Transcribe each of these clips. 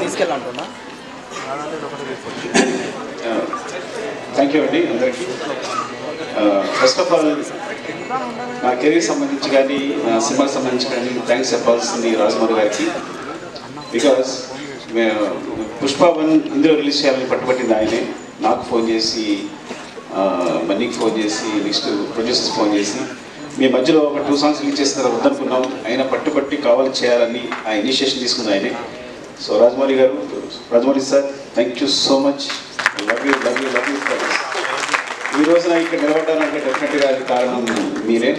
తీసుకెళ్ళాలంటున్నా. Thank you అండి అందరికీ. First of all నా కెరీర్ సంబంధించి కానీ నా సినిమాకి సంబంధించి కానీ థ్యాంక్స్ చెప్పాల్సింది రాజమౌళి గారికి. బికాస్ పుష్ప 1 ఇందులో రిలీజ్ చేయాలని పట్టుబట్టింది ఆయనే. నాకు ఫోన్ చేసి, మన్నీకి ఫోన్ చేసి, నెక్స్ట్ ప్రొడ్యూసర్స్ ఫోన్ చేసి, మీ మధ్యలో ఒక 2 సాంగ్స్ రిలీజ్ చేసిన వద్దనుకున్నాం, ఆయన పట్టుబట్టి కావాలి చేయాలని ఆ ఇనిషియేషన్ తీసుకుంది ఆయనే. సో రాజమౌళి గారు, Rajamouli sir, thank you so much. Love you love you love you sir. ఈ రోజున ఇక్కడ నిలబడ్డానంటే డెఫినెట్గా అది కారణం మీరే.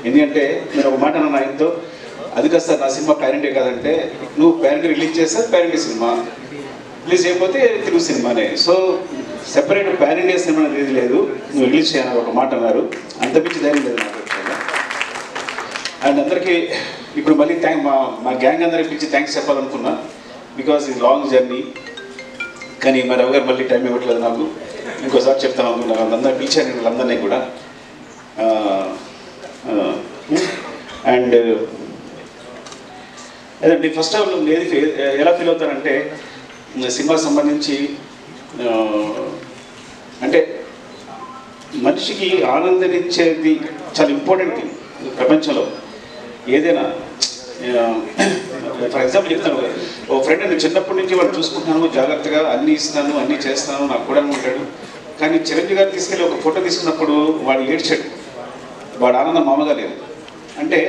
ఎందుకంటే నేను ఒక మాట అన్నాను ఆయనతో, అది కాదు సార్ నా సినిమా ప్యారెంటే కాదంటే, నువ్వు ప్యారెంట్ రిలీజ్ చేస్తే ప్యారెంటే సినిమా, రిలీజ్ చేయకపోతే తెలుగు సినిమానే. సో సెపరేట్ ప్యారెంటే సినిమా అనేది లేదు, నువ్వు రిలీజ్ చేయాలని ఒక మాట అన్నారు. అంతమించి ధైర్యం లేదు నాకు. అండ్ అందరికీ ఇప్పుడు మళ్ళీ మా గ్యాంగ్ అందరికి పిలిచి థ్యాంక్స్ చెప్పాలనుకున్నా. బికాజ్ ఇది లాంగ్ జర్నీ, కానీ మా రవి గారు మళ్ళీ టైం ఇవ్వట్లేదు నాకు. ఇంకోసారి చెప్తాను అనుకున్నాను. వాళ్ళందరూ పిలిచాను వీళ్ళందరినీ కూడా. అండ్ అదే ఫస్ట్ ఆఫ్ ఆల్ ఏది ఎలా ఫీల్ అవుతానంటే, సినిమాకి సంబంధించి అంటే మనిషికి ఆనందనిచ్చేది చాలా ఇంపార్టెంట్ థింగ్ ప్రపంచంలో. ఏదైనా ఫర్ ఎగ్జాంపుల్ చెప్తాను, ఓ ఫ్రెండ్ నేను చిన్నప్పటి నుంచి వాడు చూసుకుంటున్నాను, జాగ్రత్తగా అన్నీ ఇస్తున్నాను, అన్నీ చేస్తున్నాను, నాకు కూడా ఉంటాడు. కానీ చిరంజీవి గారు తీసుకెళ్ళి ఒక ఫోటో తీసుకున్నప్పుడు వాడు ఏడ్చాడు. వాడు ఆనందం మామూలుగా లేదు. అంటే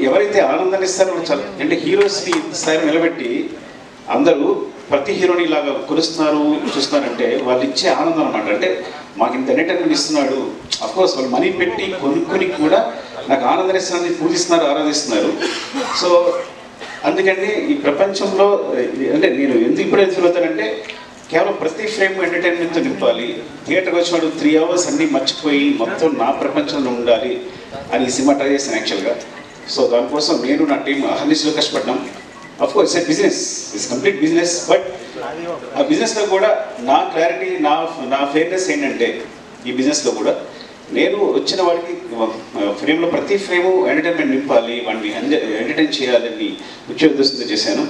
ఎవరైతే ఆనందాన్ని ఇస్తారో చాలా, అంటే హీరోస్ని స్థాయిలో నిలబెట్టి అందరూ ప్రతి హీరోని ఇలాగా కొలుస్తున్నారు చూస్తున్నారంటే వాళ్ళు ఇచ్చే ఆనందం అనమాట. అంటే మాకు ఇంత ఎంటర్టైన్మెంట్ ఇస్తున్నాడు. అఫ్కోర్స్ వాళ్ళు మనీ పెట్టి కొనుక్కొని కూడా నాకు ఆనందాన్ని ఇస్తున్నారని పూజిస్తున్నారు, ఆరాధిస్తున్నారు. సో అందుకని ఈ ప్రపంచంలో అంటే నేను ఎందుకు ఇప్పుడు ఫీల్ అవుతానంటే, కేవలం ప్రతి ఫ్రేమ్ ఎంటర్టైన్మెంట్తో నింపాలి. థియేటర్కి వచ్చినాడు 3 అవర్స్ అన్నీ మర్చిపోయి మొత్తం నా ప్రపంచంలో ఉండాలి అని ఈ సినిమా ట్రై చేశాను యాక్చువల్గా. సో దానికోసం నేను నా టీం అహర్నిశలో కష్టపడ్డాం. Of course it's business, it's complete business. But ఆ బిజినెస్లో కూడా నా క్లారిటీ, నా ఫెయిర్నెస్ ఏంటంటే, ఈ బిజినెస్లో కూడా నేను వచ్చిన వాడికి ఫ్రేమ్లో ప్రతి ఫ్రేము ఎంటర్టైన్మెంట్ నింపాలి, వాడిని ఎంటర్టైన్ చేయాలని ముఖ్య ఉద్దేశంతో చేశాను.